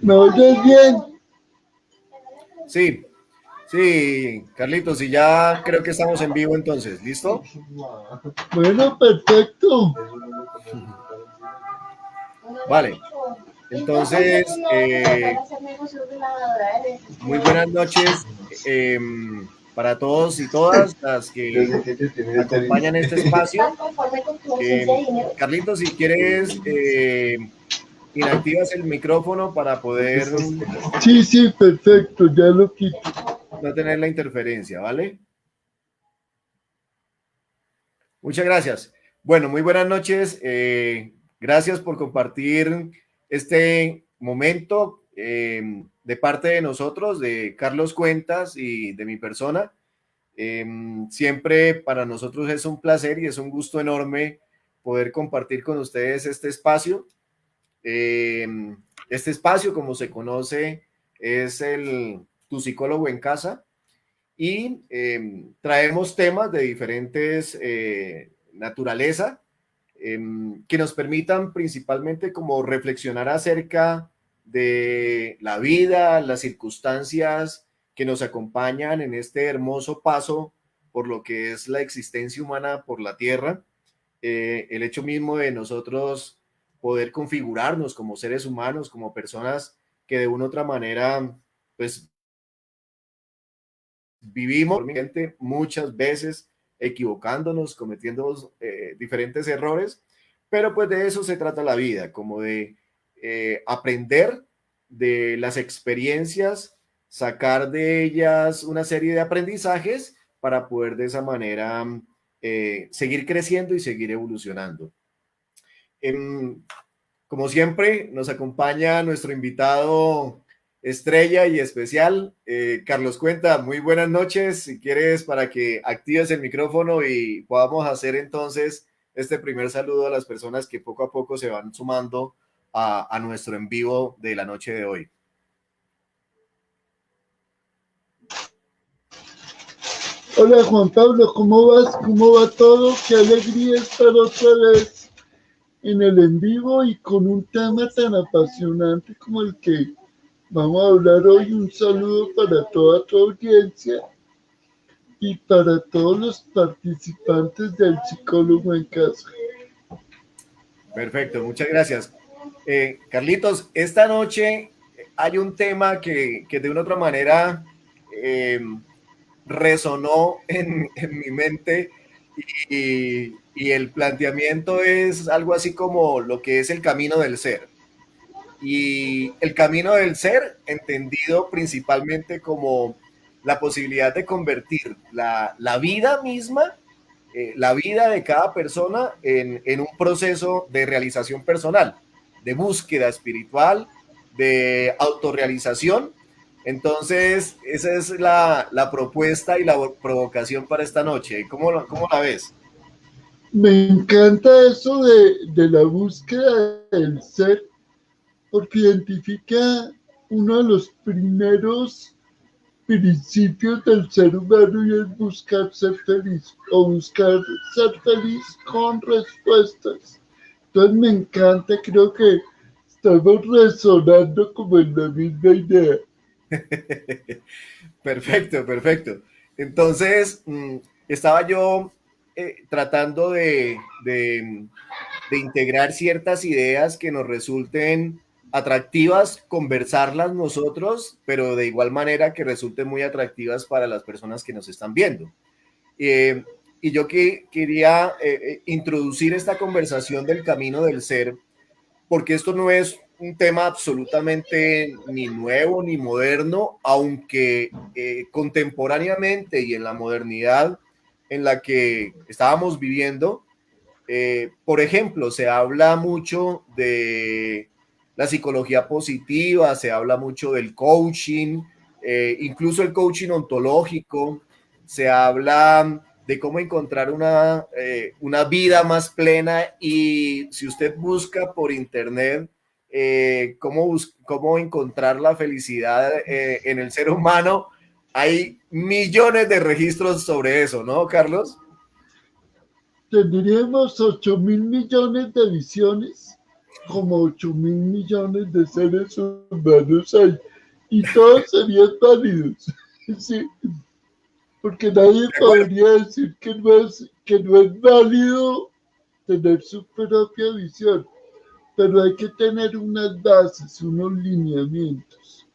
¿Me oyes bien? Sí, sí, Carlitos, y ya creo que estamos en vivo entonces, ¿listo? Bueno, perfecto. Vale, entonces, muy buenas noches para todos y todas las que acompañan este espacio. Carlitos, si quieres, inactivas el micrófono para poder Sí, sí, perfecto, ya lo quito. no tener la interferencia, ¿vale? Muchas gracias. Bueno, muy buenas noches. Gracias por compartir este momento de parte de nosotros, de Carlos Cuentas y de mi persona. Siempre para nosotros es un placer y es un gusto enorme poder compartir con ustedes este espacio. Eh, este espacio, como se conoce, es el Tu psicólogo en casa y traemos temas de diferentes naturaleza que nos permitan principalmente como reflexionar acerca de la vida, las circunstancias que nos acompañan en este hermoso paso por lo que es la existencia humana por la tierra, el hecho mismo de nosotros poder configurarnos como seres humanos, como personas que de una u otra manera, pues vivimos muchas veces equivocándonos, cometiendo diferentes errores, pero pues de eso se trata la vida, como de aprender de las experiencias, sacar de ellas una serie de aprendizajes para poder de esa manera seguir creciendo y seguir evolucionando. En, como siempre, nos acompaña nuestro invitado estrella y especial, Carlos Cuenta. Muy buenas noches. Si quieres, para que actives el micrófono y podamos hacer entonces este primer saludo a las personas que poco a poco se van sumando a nuestro en vivo de la noche de hoy. Hola Juan Pablo, ¿cómo vas? ¿Cómo va todo? Qué alegría estar otra vez en el en vivo y con un tema tan apasionante como el que vamos a hablar hoy. Un saludo para toda tu audiencia y para todos los participantes del psicólogo en casa. Perfecto, muchas gracias. Carlitos, esta noche hay un tema que de una u otra manera eh, resonó en mi mente y el planteamiento es algo así como lo que es el camino del ser. Y el camino del ser, entendido principalmente como la posibilidad de convertir la vida misma, la vida de cada persona en un proceso de realización personal, de búsqueda espiritual, de autorrealización. Entonces, esa es la propuesta y la provocación para esta noche. ¿Cómo la ves? Me encanta eso de la búsqueda del ser porque identifica uno de los primeros principios del ser humano y es buscar ser feliz o buscar ser feliz con respuestas. Entonces me encanta, creo que estamos resonando como en la misma idea. Perfecto, perfecto. Entonces, estaba yo tratando de integrar ciertas ideas que nos resulten atractivas, conversarlas nosotros, pero de igual manera que resulten muy atractivas para las personas que nos están viendo. Eh, y yo quería introducir esta conversación del camino del ser porque esto no es un tema absolutamente ni nuevo ni moderno, aunque contemporáneamente y en la modernidad en la que estábamos viviendo, por ejemplo, se habla mucho de la psicología positiva, se habla mucho del coaching, incluso el coaching ontológico, se habla de cómo encontrar una vida más plena y si usted busca por internet cómo encontrar la felicidad en el ser humano, hay millones de registros sobre eso, ¿no, Carlos? Tendríamos 8.000 millones de visiones. como 8.000 millones de seres humanos hay y todos serían válidos. Sí, porque nadie De acuerdo. podría decir que no es válido tener su propia visión, pero hay que tener unas bases, unos lineamientos.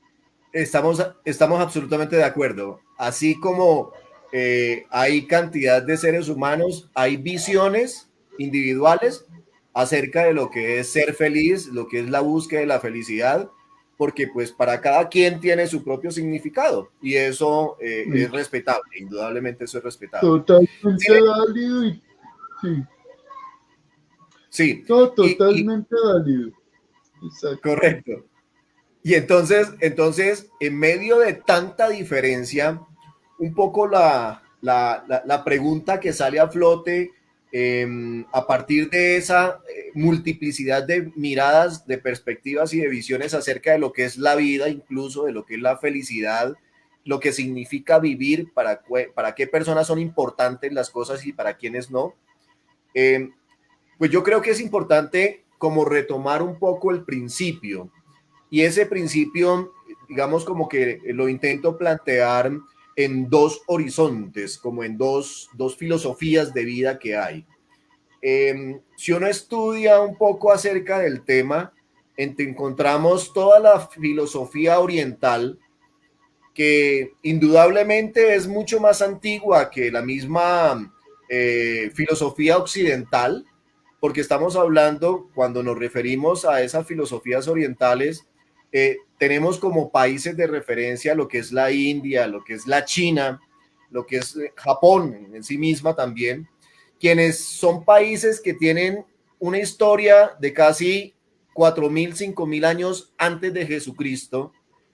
Estamos absolutamente de acuerdo. Así como hay cantidad de seres humanos, hay visiones individuales acerca de lo que es ser feliz, lo que es la búsqueda de la felicidad, porque pues para cada quien tiene su propio significado y eso es respetable, indudablemente eso es respetable. Sí, Totalmente válido y sí, sí. no, Y totalmente válido. Exacto. correcto. Y entonces, en medio de tanta diferencia, un poco la pregunta que sale a flote a partir de esa multiplicidad de miradas, de perspectivas y de visiones acerca de lo que es la vida, incluso de lo que es la felicidad, lo que significa vivir, para qué personas son importantes las cosas y para quiénes no. Eh, pues yo creo que es importante como retomar un poco el principio y ese principio, digamos, como que lo intento plantear en dos horizontes, como en dos filosofías de vida que hay. Si uno estudia un poco acerca del tema, encontramos toda la filosofía oriental, que indudablemente es mucho más antigua que la misma filosofía occidental, porque estamos hablando, cuando nos referimos a esas filosofías orientales, tenemos como países de referencia lo que es la India, lo que es la China, lo que es Japón en sí misma también, quienes son países que tienen una historia de casi 4.000, 5.000 años antes de Jesucristo,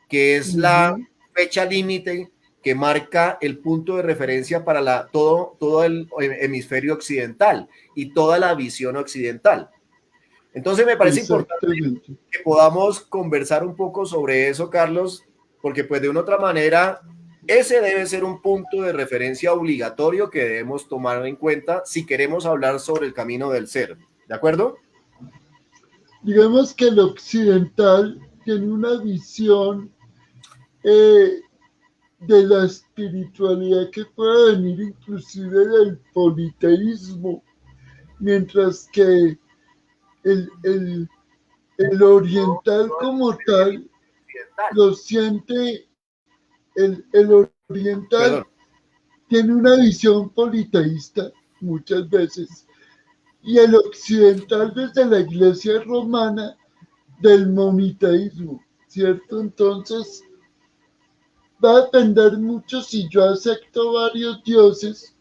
que es la Ujú. fecha límite que marca el punto de referencia para todo el hemisferio occidental y toda la visión occidental. Entonces me parece importante Exactamente. que podamos conversar un poco sobre eso, Carlos, porque pues de una otra manera ese debe ser un punto de referencia obligatorio que debemos tomar en cuenta si queremos hablar sobre el camino del ser. ¿De acuerdo? Digamos que el occidental tiene una visión eh, de la espiritualidad que puede venir inclusive del politeísmo, mientras que el, el, el oriental como tal lo siente, el oriental Perdón. tiene una visión politeísta muchas veces, y el occidental desde la iglesia romana del moniteísmo, ¿cierto? Entonces va a depender mucho si yo acepto varios dioses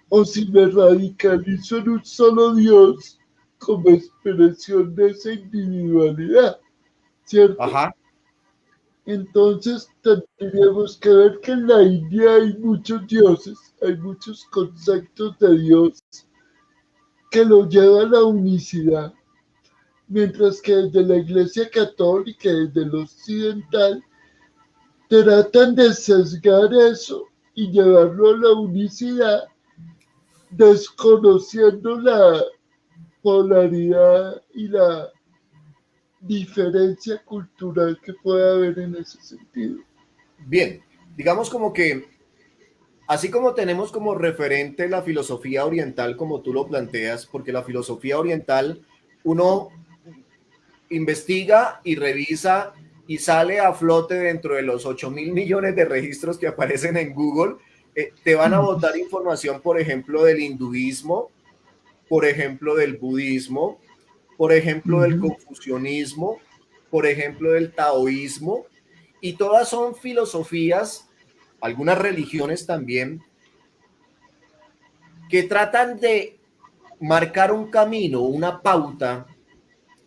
o si me radicalizo en un solo Dios como expresión de esa individualidad, ¿cierto? Ajá. Entonces tendríamos que ver que en la India hay muchos dioses, hay muchos conceptos de Dios que lo llevan a la unicidad, mientras que desde la Iglesia Católica, desde el occidental, tratan de sesgar eso y llevarlo a la unicidad, desconociendo la polaridad y la diferencia cultural que puede haber en ese sentido. Bien, digamos como que así como tenemos como referente la filosofía oriental, como tú lo planteas, porque la filosofía oriental, uno investiga y revisa y sale a flote dentro de los 8.000 millones de registros que aparecen en Google, te van a botar información, por ejemplo, del hinduismo, por ejemplo, del budismo, por ejemplo, del Ujú. confucianismo, por ejemplo, del taoísmo, y todas son filosofías, algunas religiones también, que tratan de marcar un camino, una pauta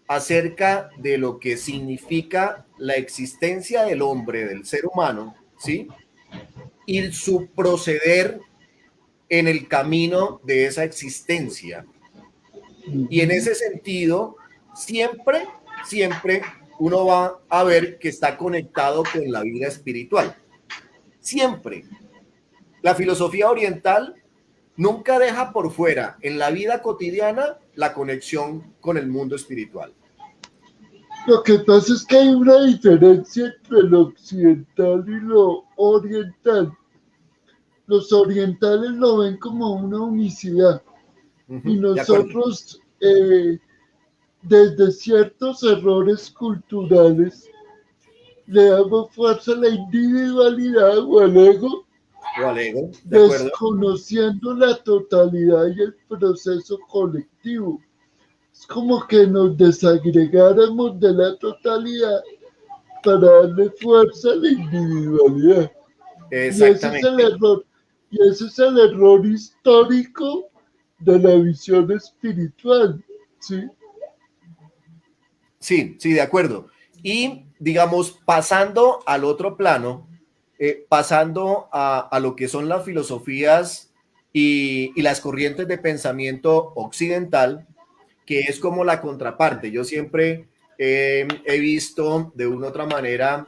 acerca de lo que significa la existencia del hombre, del ser humano, ¿sí? Y su proceder en el camino de esa existencia. Y en Ujú. ese sentido, siempre uno va a ver que está conectado con la vida espiritual. Siempre. La filosofía oriental nunca deja por fuera en la vida cotidiana la conexión con el mundo espiritual. Lo que pasa es que hay una diferencia entre lo occidental y lo oriental. Los orientales lo ven como una unicidad y De acuerdo. nosotros, desde ciertos errores culturales, le damos fuerza a la individualidad o al ego, O al ego, de acuerdo. desconociendo la totalidad y el proceso colectivo. Es como que nos desagregáramos de la totalidad para darle fuerza a la individualidad. Y ese es el Exactamente. error. Y ese es el error histórico de la visión espiritual. ¿Sí? Sí, sí, de acuerdo. Y digamos, pasando al otro plano, pasando a lo que son las filosofías y las corrientes de pensamiento occidental, que es como la contraparte. Yo siempre he visto de una u otra manera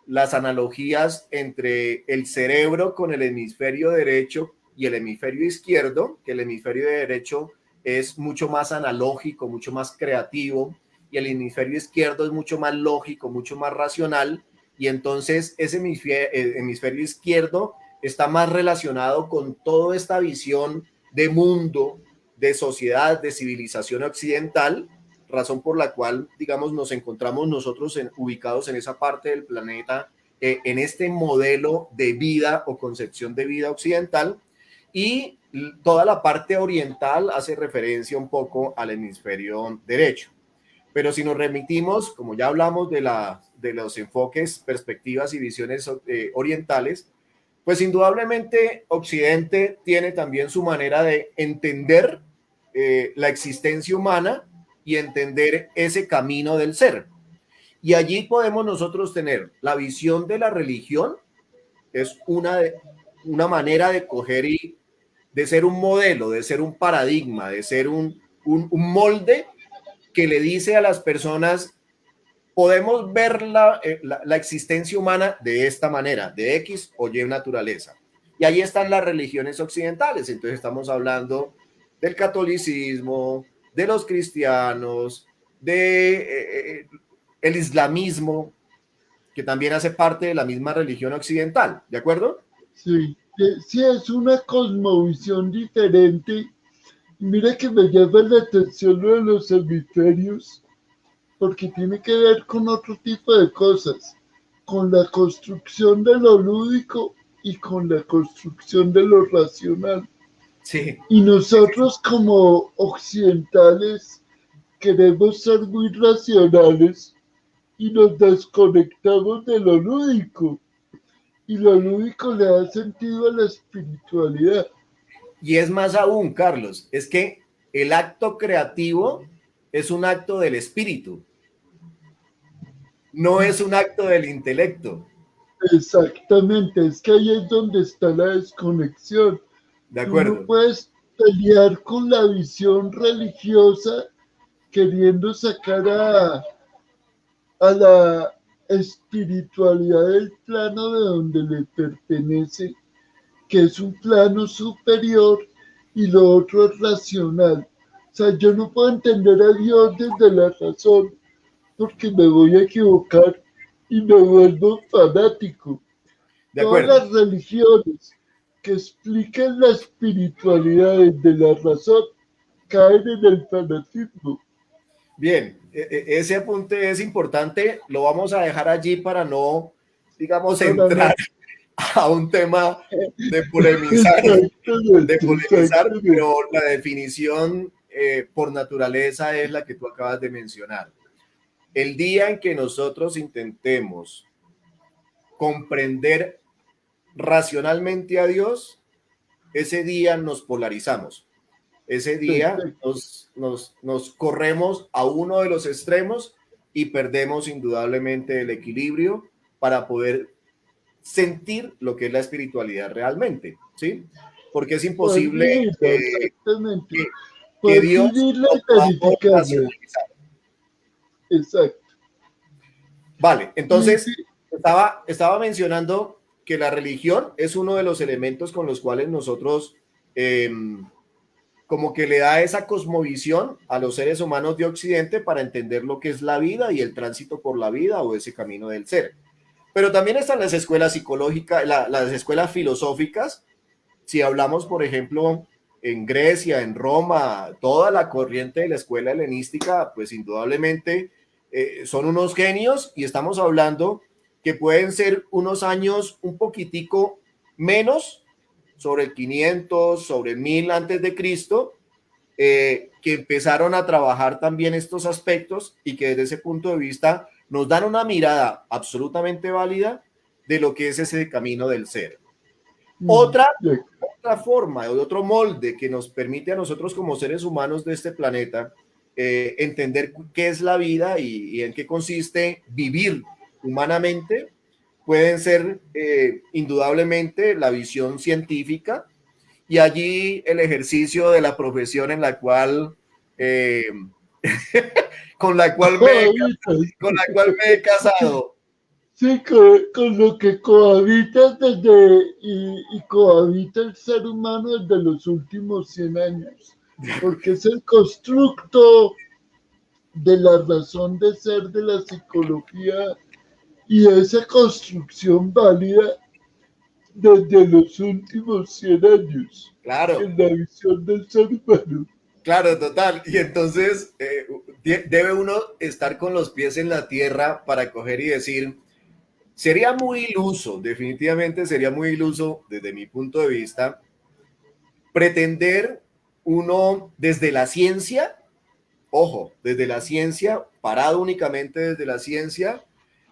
las analogías entre el cerebro con el hemisferio derecho y el hemisferio izquierdo, que el hemisferio derecho es mucho más analógico, mucho más creativo, y el hemisferio izquierdo es mucho más lógico, mucho más racional, y entonces ese hemisferio izquierdo está más relacionado con toda esta visión de mundo, de sociedad, de civilización occidental, razón por la cual, digamos, nos encontramos nosotros ubicados en esa parte del planeta, en este modelo de vida o concepción de vida occidental, y toda la parte oriental hace referencia un poco al hemisferio derecho. Pero si nos remitimos, como ya hablamos de los enfoques, perspectivas y visiones orientales, pues indudablemente Occidente tiene también su manera de entender la existencia humana y entender ese camino del ser. Y allí podemos nosotros tener la visión de la religión, es una manera de coger y de ser un modelo, de ser un paradigma, de ser un molde que le dice a las personas, podemos ver la existencia humana de esta manera, de X o Y naturaleza. Y ahí están las religiones occidentales. Entonces estamos hablando del catolicismo, de los cristianos, de el islamismo, que también hace parte de la misma religión occidental, ¿de acuerdo? Sí. Sí, es una cosmovisión diferente. Mira que me llama la atención lo de los hemisferios, porque tiene que ver con otro tipo de cosas, con la construcción de lo lúdico y con la construcción de lo racional. Sí, Y nosotros como occidentales queremos ser muy racionales y nos desconectamos de lo lúdico. Y lo lúdico le da sentido a la espiritualidad. y es más aún, Carlos, es que el acto creativo es un acto del espíritu, no es un acto del intelecto, Exactamente, es que ahí es donde está la desconexión. ¿de Tú no acuerdo? puedes pelear con la visión religiosa queriendo sacar a la espiritualidad del plano de donde le pertenece, que es un plano superior, y lo otro es racional. O sea, yo no puedo entender a Dios desde la razón porque me voy a equivocar y me vuelvo fanático. De Todas acuerdo. las religiones que expliquen la espiritualidad desde la razón caen en el fanatismo. Bien, ese apunte es importante, lo vamos a dejar allí para no, digamos, Para entrar no. a un tema de Exactamente, polemizar, exactamente. pero la definición por naturaleza es la que tú acabas de mencionar. El día en que nosotros intentemos comprender racionalmente a Dios, ese día nos polarizamos. Ese día Perfecto. nos corremos a uno de los extremos y perdemos indudablemente el equilibrio para poder sentir lo que es la espiritualidad realmente, ¿sí? Porque es Poder imposible vivirla, exactamente. que, que Poder Dios vivirla lo y podamos verificarla. racionalizar. Exacto. Vale, Y entonces estaba mencionando que la religión es uno de los elementos con los cuales nosotros eh, como que le da esa cosmovisión a los seres humanos de Occidente para entender lo que es la vida y el tránsito por la vida o ese camino del ser. Pero también están las escuelas psicológicas, las escuelas filosóficas. Si hablamos, por ejemplo, en Grecia, en Roma, toda la corriente de la escuela helenística, pues indudablemente son unos genios, y estamos hablando que pueden ser unos años un poquitico menos, sobre el 500, sobre el 1000 antes de Cristo, que empezaron a trabajar también estos aspectos y que desde ese punto de vista nos dan una mirada absolutamente válida de lo que es ese camino del ser. Otra forma o otro molde que nos permite a nosotros como seres humanos de este planeta entender qué es la vida y en qué consiste vivir humanamente, pueden ser indudablemente la visión científica, y allí el ejercicio de la profesión en la cual con la cual me he casado. Sí, con lo que cohabita y cohabita el ser humano desde los últimos 100 años, porque es el constructo de la razón de ser de la psicología, y esa construcción válida desde los últimos 100 años, Claro, en la visión del ser humano. claro, total. Y entonces debe uno estar con los pies en la tierra para coger y decir, sería muy iluso, definitivamente sería muy iluso desde mi punto de vista, pretender uno desde la ciencia, ojo, desde la ciencia, parado únicamente desde la ciencia,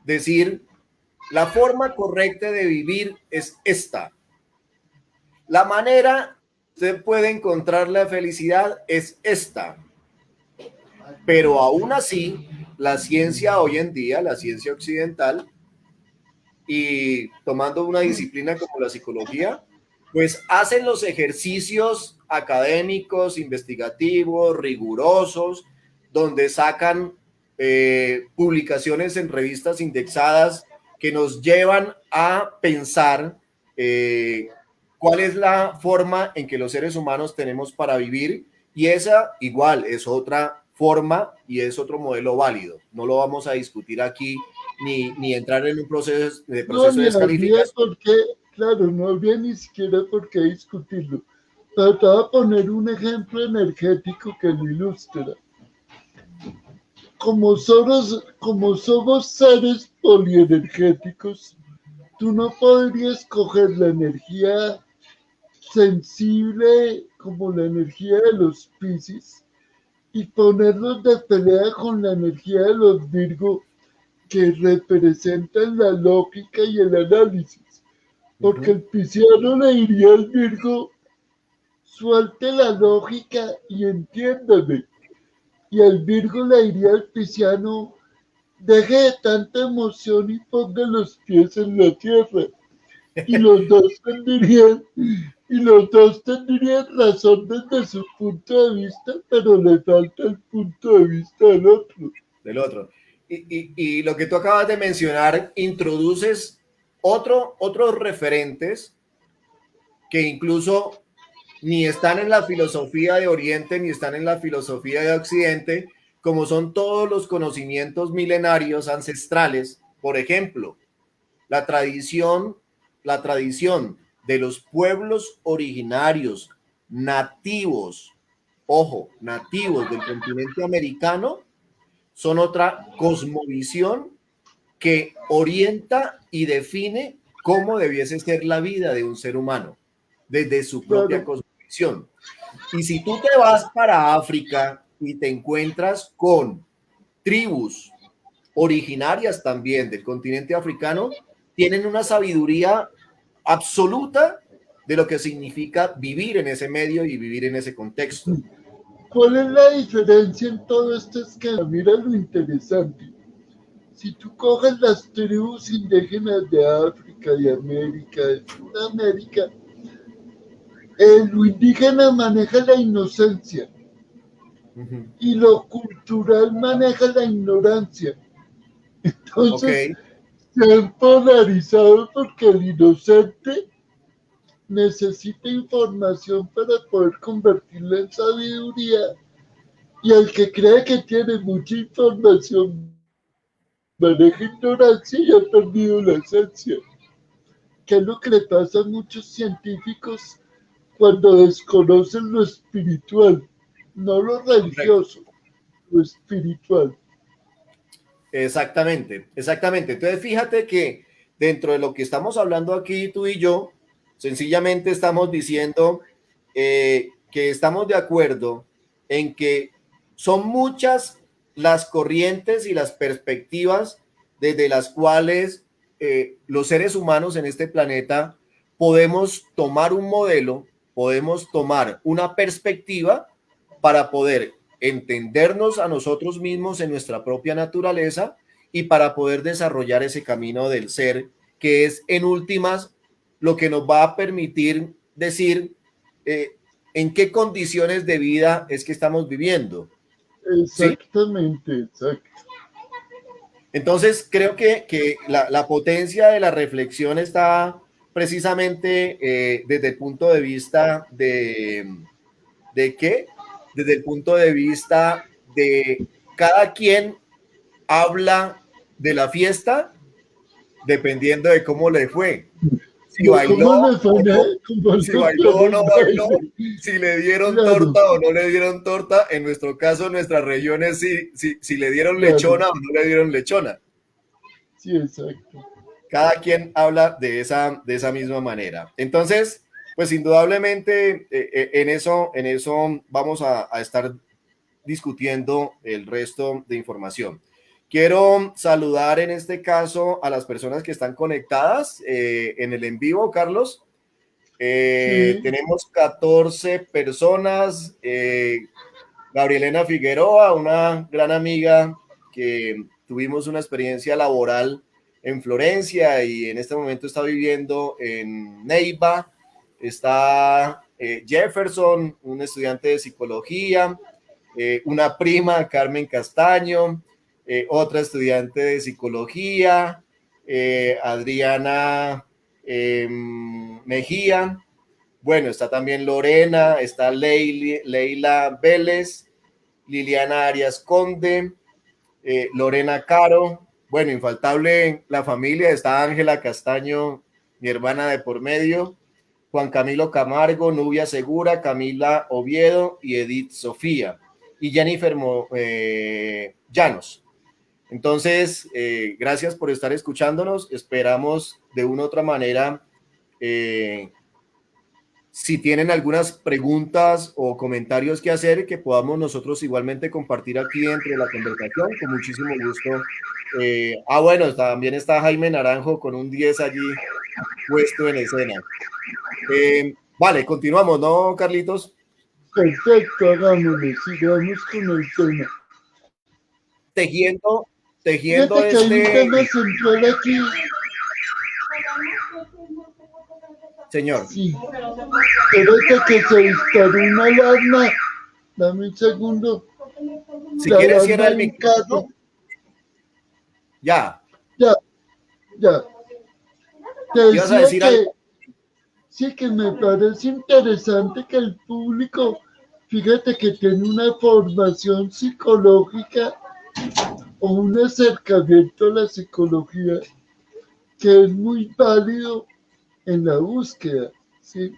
decir, la forma correcta de vivir es esta. La manera usted puede encontrar la felicidad es esta. Pero aún así, la ciencia hoy en día, la ciencia occidental, y tomando una disciplina como la psicología, pues hacen los ejercicios académicos, investigativos, rigurosos, donde sacan publicaciones en revistas indexadas que nos llevan a pensar cuál es la forma en que los seres humanos tenemos para vivir, y esa igual es otra forma y es otro modelo válido. No lo vamos a discutir aquí ni entrar en un proceso de descalificación. Claro, no había ni siquiera por qué discutirlo. Trataba de poner un ejemplo energético que lo ilustra. Como somos seres polienergéticos, tú no podrías coger la energía sensible como la energía de los Piscis y ponerlos de pelea con la energía de los Virgo, que representan la lógica y el análisis. Porque el pisciano le diría al Virgo, suelte la lógica y entiéndame. Y el Virgo le diría al pisciano, deje de tanta emoción y ponga los pies en la tierra. Y los dos tendrían razón desde su punto de vista, pero le falta el punto de vista del otro. Y lo que tú acabas de mencionar, introduces otros referentes que incluso ni están en la filosofía de Oriente ni están en la filosofía de Occidente, como son todos los conocimientos milenarios ancestrales. Por ejemplo, la tradición de los pueblos originarios nativos, ojo, nativos del continente americano, son otra cosmovisión que orienta y define cómo debiese ser la vida de un ser humano desde su propia cosmovisión. Y si tú te vas para África y te encuentras con tribus originarias también del continente africano, tienen una sabiduría absoluta de lo que significa vivir en ese medio y vivir en ese contexto. ¿Cuál es la diferencia en todo este esquema? Mira lo interesante. Si tú coges las tribus indígenas de África, de América, de Sudamérica, lo indígena maneja la inocencia y lo cultural maneja la ignorancia. Entonces, se han polarizado porque el inocente necesita información para poder convertirla en sabiduría, y el que cree que tiene mucha información maneja ignorancia y ha perdido la esencia, que es lo que le pasa a muchos científicos cuando desconocen lo espiritual, no lo Correcto. religioso, lo espiritual. Exactamente, exactamente. Entonces, fíjate que dentro de lo que estamos hablando aquí, tú y yo, sencillamente estamos diciendo que estamos de acuerdo en que son muchas las corrientes y las perspectivas desde las cuales los seres humanos en este planeta podemos tomar un modelo, podemos tomar una perspectiva para poder entendernos a nosotros mismos en nuestra propia naturaleza y para poder desarrollar ese camino del ser, que es en últimas lo que nos va a permitir decir en qué condiciones de vida es que estamos viviendo. ¿Sí? Exactamente, exacto. Entonces, creo que la potencia de la reflexión está precisamente desde el punto de vista ¿de qué? Desde el punto de vista de cada quien habla de la fiesta dependiendo de cómo le fue. Si bailó ¿Cómo le fue, o no, cómo si le fue bailó en o el no bailó, baile? si le dieron Claro, torta o no le dieron torta. En nuestro caso, en nuestras regiones, si le dieron claro, lechona o no le dieron lechona. sí, exacto. Cada quien habla de esa misma manera. Entonces, pues indudablemente en eso vamos a estar discutiendo el resto de información. Quiero saludar en este caso a las personas que están conectadas en el en vivo, Carlos. Sí, Tenemos 14 personas. Gabrielena Figueroa, una gran amiga que tuvimos una experiencia laboral en Florencia y en este momento está viviendo en Neiva. Está Jefferson, un estudiante de psicología, una prima, Carmen Castaño, otra estudiante de psicología, Adriana Mejía. Bueno, está también Lorena, está Leila Vélez, Liliana Arias Conde, Lorena Caro. Bueno, infaltable la familia, está Ángela Castaño, mi hermana de por medio, Juan Camilo Camargo, Nubia Segura, Camila Oviedo y Edith Sofía y Jennifer Llanos. Entonces, gracias por estar escuchándonos. Esperamos de una u otra manera, si tienen algunas preguntas o comentarios que hacer, que podamos nosotros igualmente compartir aquí dentro de la conversación, con muchísimo gusto. Bueno, también está Jaime Naranjo con un 10 allí puesto en escena. Vale, continuamos, ¿no, Carlitos? perfecto, hagámosle, sigamos con el tema. Tejiendo, tejiendo Fíjate que hay un este, tema central aquí. señor. Sí, espérate que se disparó una alarma. Dame un segundo. Si La quieres, cierra alarma el de un micrófono. carro. Ya, Ya, ya. Te ibas a decía decir que algo. sí, que me parece interesante que el público, fíjate que tiene una formación psicológica o un acercamiento a la psicología que es muy válido en la búsqueda, ¿sí?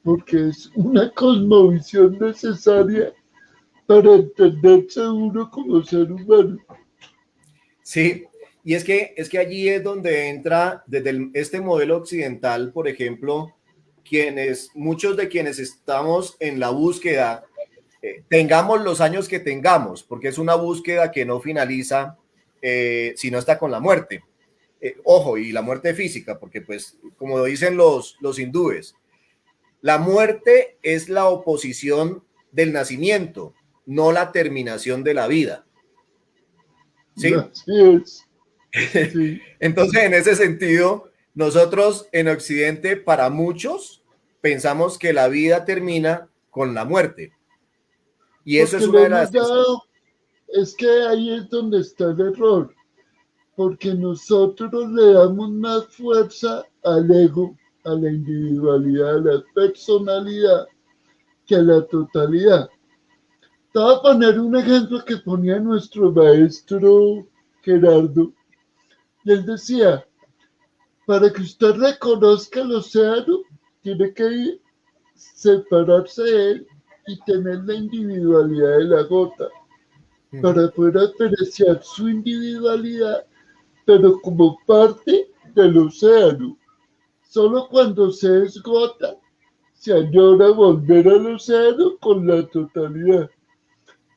Porque es una cosmovisión necesaria para entenderse uno como ser humano. Sí, y es que allí es donde entra desde este modelo occidental, por ejemplo, muchos de quienes estamos en la búsqueda, tengamos los años que tengamos, porque es una búsqueda que no finaliza si no está con la muerte. Ojo, y la muerte física, porque pues, como lo dicen los hindúes, la muerte es la oposición del nacimiento, no la terminación de la vida. ¿Sí? Así es, sí. Entonces, en ese sentido, nosotros en Occidente, para muchos, pensamos que la vida termina con la muerte. Y eso Porque es le una de las... hemos dado, es que ahí es donde está el error, porque nosotros le damos más fuerza al ego a la individualidad, a la personalidad, que a la totalidad. Te voy a poner un ejemplo que ponía nuestro maestro Gerardo. Y él decía, para que usted reconozca el océano, tiene que separarse de él y tener la individualidad de la gota, Ujú. para poder apreciar su individualidad, pero como parte del océano. Solo cuando se esgota, se añora volver al océano con la totalidad.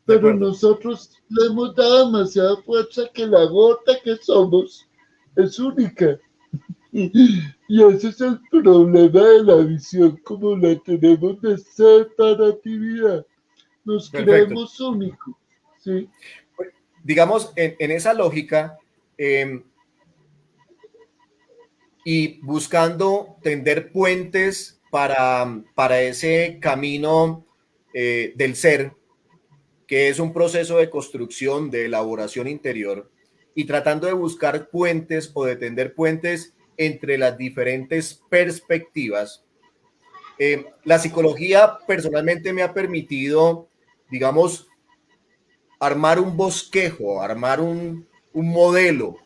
De Pero acuerdo. nosotros le hemos dado demasiada fuerza que la gota que somos es única. Y ese es el problema de la visión como la tenemos de separatividad. Nos Perfecto. creemos únicos, ¿sí? Digamos, en esa lógica, eh, y buscando tender puentes para ese camino del ser, que es un proceso de construcción, de elaboración interior, y tratando de buscar puentes o de tender puentes entre las diferentes perspectivas. La psicología personalmente me ha permitido, digamos, armar un bosquejo, armar un modelo,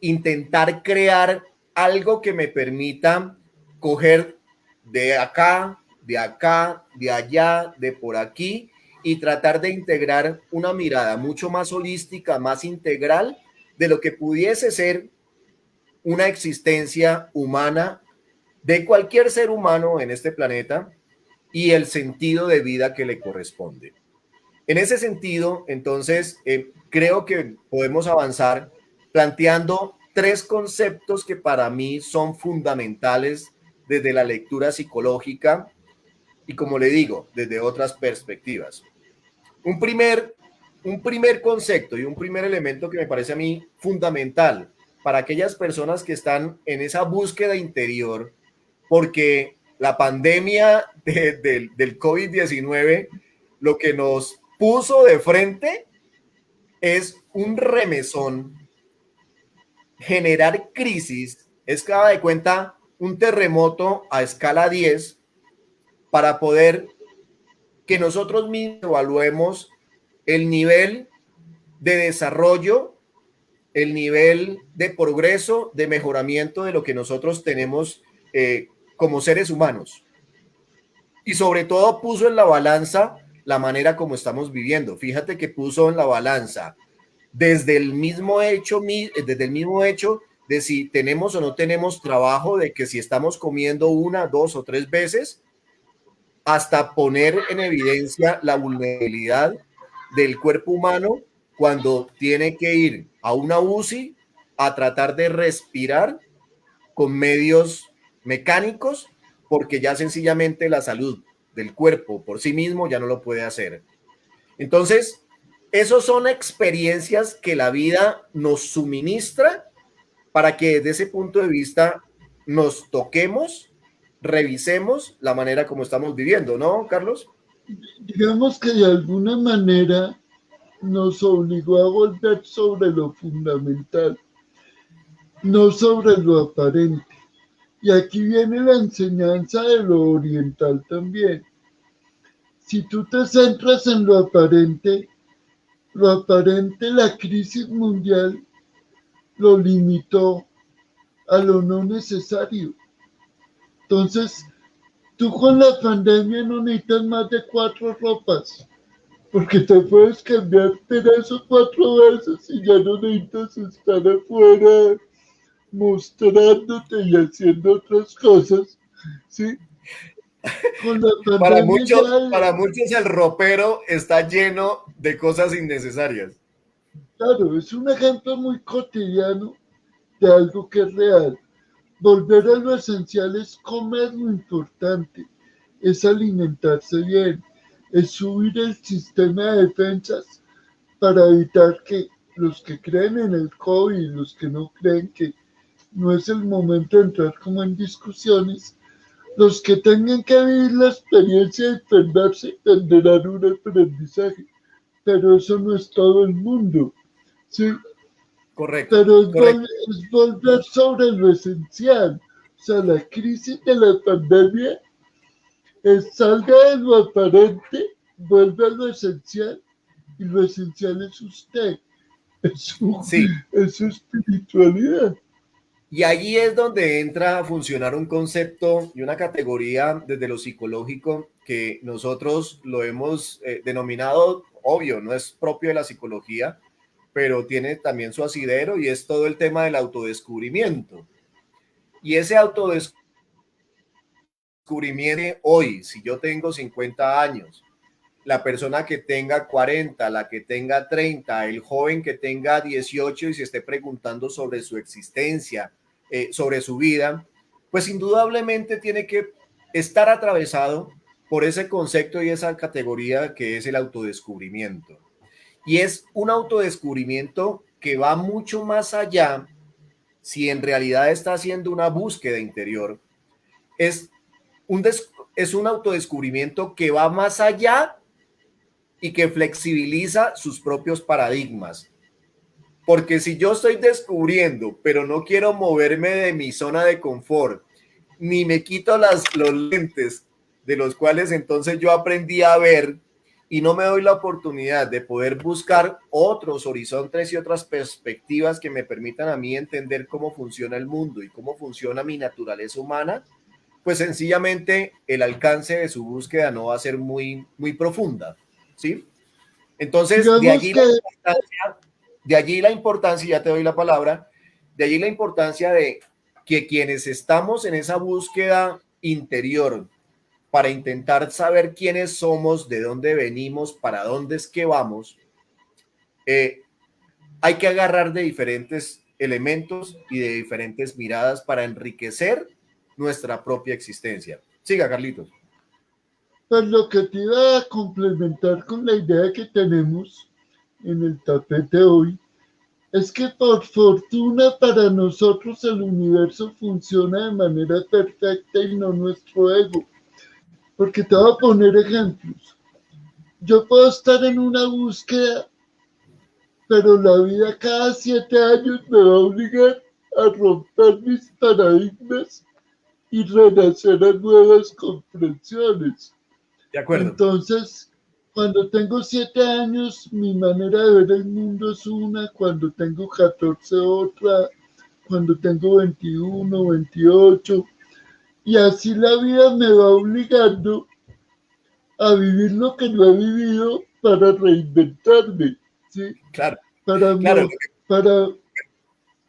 intentar crear algo que me permita coger de acá, de acá, de allá, de por aquí y tratar de integrar una mirada mucho más holística, más integral de lo que pudiese ser una existencia humana de cualquier ser humano en este planeta y el sentido de vida que le corresponde. En ese sentido, entonces, creo que podemos avanzar planteando tres conceptos que para mí son fundamentales desde la lectura psicológica y, como le digo, desde otras perspectivas. Un primer, un primer concepto y un primer elemento que me parece a mí fundamental para aquellas personas que están en esa búsqueda interior, porque la pandemia del COVID-19 lo que nos puso de frente es un remesón, generar crisis, es cada de cuenta un terremoto a escala 10 para poder que nosotros mismos evaluemos el nivel de desarrollo, el nivel de progreso, de mejoramiento de lo que nosotros tenemos como seres humanos. Y sobre todo puso en la balanza la manera como estamos viviendo. Fíjate que puso en la balanza desde el mismo hecho de si tenemos o no tenemos trabajo, de que si estamos comiendo una, dos o tres veces, hasta poner en evidencia la vulnerabilidad del cuerpo humano cuando tiene que ir a una UCI a tratar de respirar con medios mecánicos porque ya sencillamente la salud del cuerpo por sí mismo ya no lo puede hacer. Entonces, esos son experiencias que la vida nos suministra para que desde ese punto de vista nos toquemos, revisemos la manera como estamos viviendo, ¿no, Carlos? Digamos que de alguna manera nos obligó a volver sobre lo fundamental, no sobre lo aparente. Y aquí viene la enseñanza de lo oriental también. Si tú te centras en lo aparente, la crisis mundial lo limitó a lo no necesario. Entonces, tú con la pandemia no necesitas más de 4 ropas, porque te puedes cambiar 3 o 4 veces y ya no necesitas estar afuera mostrándote y haciendo otras cosas, ¿sí? Con la pandemia ya, Para muchos el ropero está lleno de cosas innecesarias. claro, es un ejemplo muy cotidiano de algo que es real. Volver a lo esencial es comer lo importante, es alimentarse bien, es subir el sistema de defensas para evitar que los que creen en el COVID y los que no creen, que no es el momento de entrar como en discusiones, los que tengan que vivir la experiencia de enfermarse tendrán un aprendizaje, pero eso no es todo el mundo, ¿sí? Correcto, Pero correcto. es volver sobre lo esencial. O sea, la crisis de la pandemia es salga de lo aparente, vuelve a lo esencial, y lo esencial es usted, Sí, es su espiritualidad. y allí es donde entra a funcionar un concepto y una categoría desde lo psicológico que nosotros lo hemos denominado, obvio, no es propio de la psicología, pero tiene también su asidero y es todo el tema del autodescubrimiento. Y ese autodescubrimiento hoy, si yo tengo 50 años, la persona que tenga 40, la que tenga 30, el joven que tenga 18 y se esté preguntando sobre su existencia, sobre su vida, pues indudablemente tiene que estar atravesado por ese concepto y esa categoría que es el autodescubrimiento. Y es un autodescubrimiento que va mucho más allá si en realidad está haciendo una búsqueda interior. Es es un autodescubrimiento que va más allá y que flexibiliza sus propios paradigmas. Porque si yo estoy descubriendo, pero no quiero moverme de mi zona de confort, ni me quito los lentes de los cuales entonces yo aprendí a ver y no me doy la oportunidad de poder buscar otros horizontes y otras perspectivas que me permitan a mí entender cómo funciona el mundo y cómo funciona mi naturaleza humana, pues sencillamente el alcance de su búsqueda no va a ser muy profunda, ¿sí? Entonces, Digamos que de allí la importancia, ya te doy la palabra, de allí la importancia de que quienes estamos en esa búsqueda interior para intentar saber quiénes somos, de dónde venimos, para dónde es que vamos, eh, hay que agarrar de diferentes elementos y de diferentes miradas para enriquecer nuestra propia existencia. Siga, Carlitos. pues lo que te iba a complementar con la idea que tenemos en el tapete hoy es que por fortuna para nosotros el universo funciona de manera perfecta y no nuestro ego. Porque te voy a poner ejemplos. Yo puedo estar en una búsqueda, pero la vida cada 7 años me va a obligar a romper mis paradigmas y renacer a nuevas comprensiones. De acuerdo. Entonces, cuando tengo 7 años, mi manera de ver el mundo es una, cuando tengo 14 otra, cuando tengo 21, 28, y así la vida me va obligando a vivir lo que no he vivido para reinventarme, ¿sí? Claro, Para, claro, para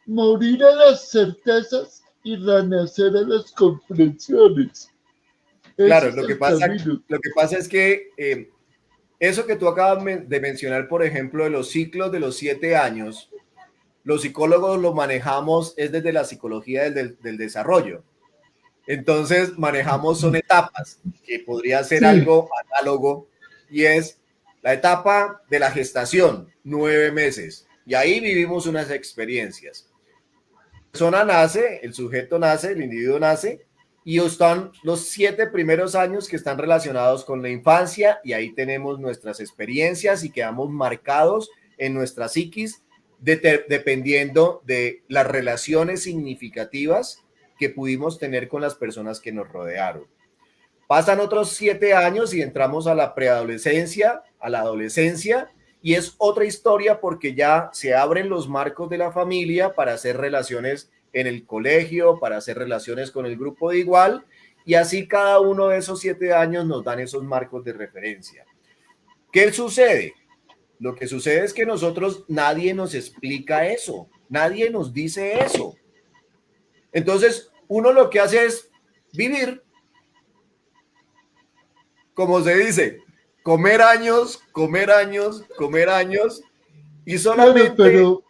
morir a las certezas y renacer a las comprensiones. Ese claro. es el camino. Lo que pasa es que eso que tú acabas de mencionar, por ejemplo, de los ciclos de los 7 años, los psicólogos lo manejamos es desde la psicología del desarrollo. Entonces manejamos son etapas, que podría ser Sí, algo análogo, y es la etapa de la gestación, 9 meses, y ahí vivimos unas experiencias. La persona nace, el sujeto nace, el individuo nace, y están los 7 primeros años que están relacionados con la infancia, y ahí tenemos nuestras experiencias y quedamos marcados en nuestra psiquis, dependiendo de las relaciones significativas que pudimos tener con las personas que nos rodearon. Pasan otros 7 años y entramos a la preadolescencia, a la adolescencia, y es otra historia porque ya se abren los marcos de la familia para hacer relaciones en el colegio, para hacer relaciones con el grupo de igual, y así cada uno de esos 7 años nos dan esos marcos de referencia. ¿Qué sucede? Lo que sucede es que nosotros, nadie nos explica eso, nadie nos dice eso. Entonces, uno lo que hace es vivir, como se dice, comer años, comer años, comer años, y claro, solamente, pero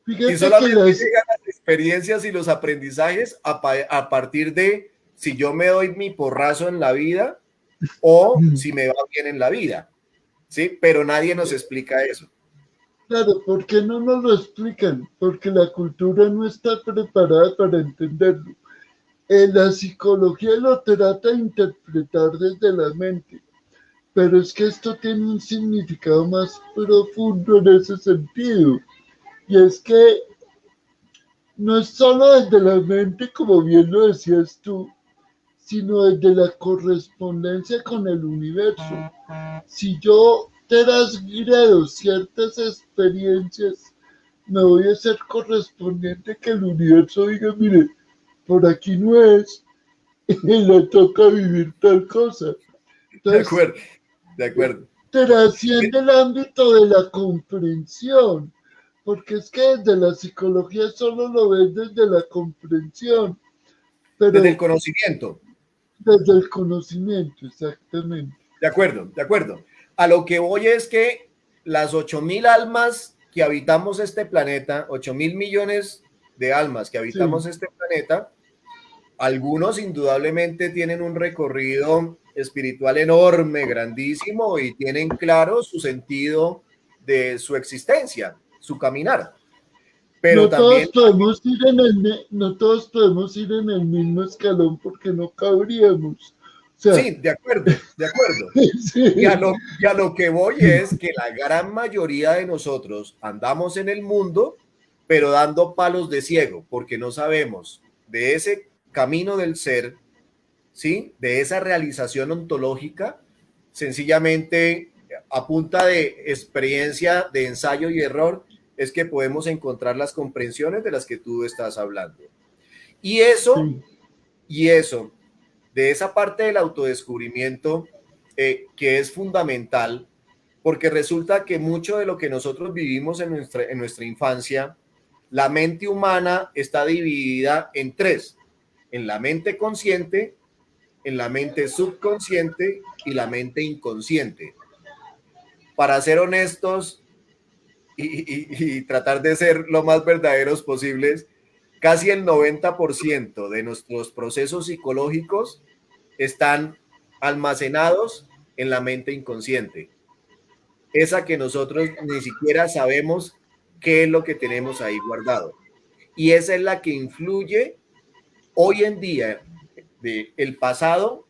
y fíjate que solamente las, llegan las experiencias y los aprendizajes a partir de si yo me doy mi porrazo en la vida o si me va bien en la vida, ¿sí? Pero nadie nos explica eso. claro, ¿por qué no nos lo explican? Porque la cultura no está preparada para entenderlo. La psicología lo trata de interpretar desde la mente, pero es que esto tiene un significado más profundo en ese sentido. Y es que no es solo desde la mente, como bien lo decías tú, sino desde la correspondencia con el universo. Si yo transgredo ciertas experiencias, me voy a ser correspondiente que el universo diga, mire, por aquí no es, y le toca vivir tal cosa. De Entonces, acuerdo, de acuerdo. trasciende el ámbito de la comprensión, porque es que desde la psicología solo lo ves desde la comprensión, Desde el pero conocimiento. desde el conocimiento, exactamente. De acuerdo, de acuerdo. A lo que voy es que las 8.000 almas que habitamos este planeta, 8.000 millones de almas que Sí, habitamos este planeta, algunos indudablemente tienen un recorrido espiritual enorme, grandísimo, y tienen claro su sentido de su existencia, su caminar. Pero no también, todos podemos ir en no todos podemos ir en el mismo escalón porque no cabríamos. O sea, sí, de acuerdo, de acuerdo. sí, Y a lo que voy es que la gran mayoría de nosotros andamos en el mundo, pero dando palos de ciego, porque no sabemos de ese camino del ser, ¿sí? De esa realización ontológica, sencillamente a punta de experiencia, de ensayo y error, es que podemos encontrar las comprensiones de las que tú estás hablando. Y eso, sí, y eso, de esa parte del autodescubrimiento que es fundamental, porque resulta que mucho de lo que nosotros vivimos en nuestra infancia, la mente humana está dividida en tres: en la mente consciente, en la mente subconsciente y la mente inconsciente. Para ser honestos y tratar de ser lo más verdaderos posibles, casi el 90% de nuestros procesos psicológicos están almacenados en la mente inconsciente, esa que nosotros ni siquiera sabemos qué es lo que tenemos ahí guardado. Y esa es la que influye hoy en día de el pasado,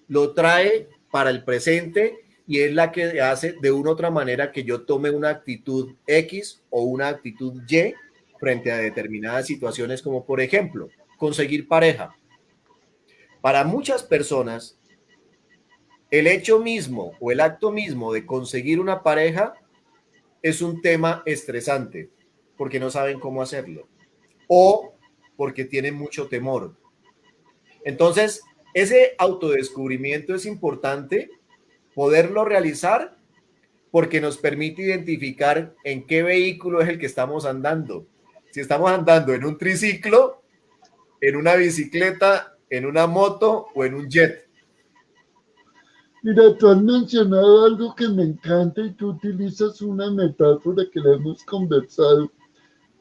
lo trae para el presente y es la que hace de una u otra manera que yo tome una actitud X o una actitud Y frente a determinadas situaciones, como por ejemplo, conseguir pareja. Para muchas personas, el hecho mismo o el acto mismo de conseguir una pareja es un tema estresante porque no saben cómo hacerlo o porque tienen mucho temor. Entonces, ese autodescubrimiento es importante poderlo realizar porque nos permite identificar en qué vehículo es el que estamos andando. Si estamos andando en un triciclo, en una bicicleta, en una moto o en un jet. mira, tú has mencionado algo que me encanta y tú utilizas una metáfora que la hemos conversado,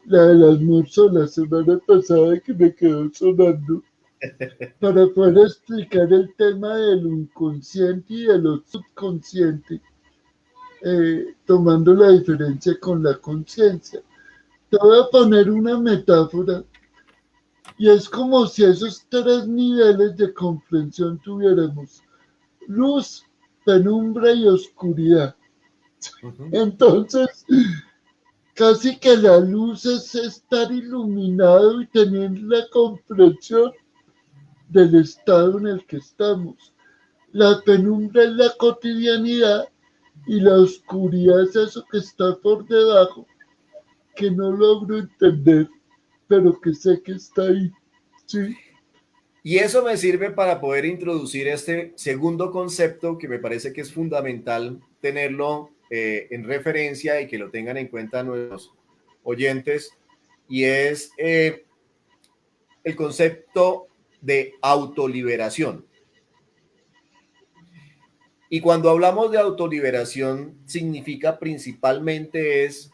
la del almuerzo la semana pasada que me quedó sonando, para poder explicar el tema de lo inconsciente y de lo subconsciente, tomando la diferencia con la conciencia. Te voy a poner una metáfora y es como si esos tres niveles de comprensión tuviéramos luz, penumbra y oscuridad. Uh -huh. Entonces, casi que la luz es estar iluminado y tener la comprensión del estado en el que estamos. La penumbra es la cotidianidad y la oscuridad es eso que está por debajo, que no logro entender, pero que sé que está ahí. Sí, Y eso me sirve para poder introducir este segundo concepto que me parece que es fundamental tenerlo en referencia y que lo tengan en cuenta nuestros oyentes, y es el concepto de autoliberación. Y cuando hablamos de autoliberación, significa principalmente es